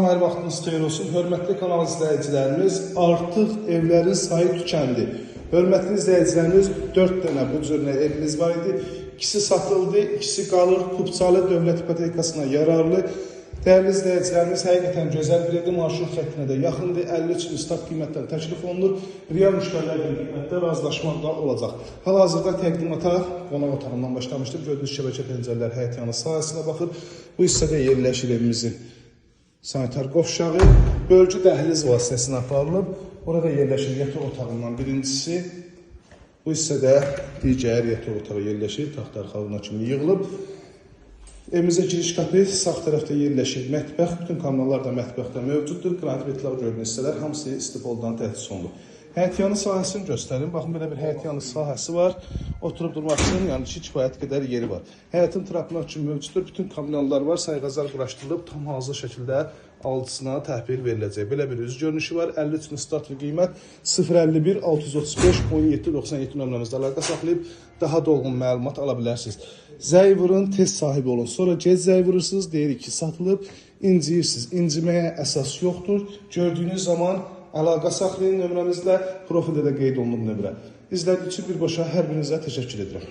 Hər vaxtınız xeyir olsun. Hörmətli kanal izləyicilərimiz, artıq evlərin sayı tükəndi. Hörmətli izləyicilərimiz, 4 dənə bu cür evimiz var idi. İkisi satıldı, ikisi qalır. Kupçalı dövlət ipotekasına yararlı. Dəyərli izləyicilərimiz, həqiqətən gözəl bir evdir. Marşrut xəttinə də yaxındır. 53 min start qiymətlər təklif olunur. Real müştərilərlə qiymətdə razılaşmaq da olacaq. Hal-hazırda təqdimata qonaq otağından başlamışdım. Gördüyünüz şəbəkə pəncərələr həyətyanı sahəsinə baxır. Bu hissədə yerləşir evimizin sanitar qovşağı, bölgü dəhliz vasitəsilə aparılıb. Orada yerləşir yataq otağından birincisi. Bu hissədə digər yataq otağı yerləşir. Taxtar xalına kimi yığılıb. Evimizə giriş qapı sağ tərəfdə yerləşir. Mətbəx, bütün kanallar da mətbəxdə mövcuddur. Qranit betlar görünür hissələr hamısı istifoldan təchiz olunub. Həyətyanı sahəsini göstərin. Baxın, belə bir həyətyanı sahəsi var. Oturub durmaq üçün, yəni ki, kifayət qədər yeri var. Həyətin trapına üçün mövcuddur. Bütün kommunallar var. Sayğazlar quraşdırılıb. Tam hazır şəkildə alıcısına təhvil veriləcək. Belə bir üz görünüşü var. 53 min startlı qiymət 051 635 17 97 nömrəmizdə əlaqə saxlayıb daha dolğun məlumat ala bilərsiniz. Zəy vurun, tez sahibi olun. Sonra gec zəy vurursunuz, deyirik ki, satılıb, inciyirsiniz. İnciməyə əsas yoxdur. Gördüyünüz zaman əlaqə saxlayın nömrəmizlə, profildə də qeyd olunub nömrə. İzlədiyiniz üçün birbaşa hər birinizə təşəkkür edirəm.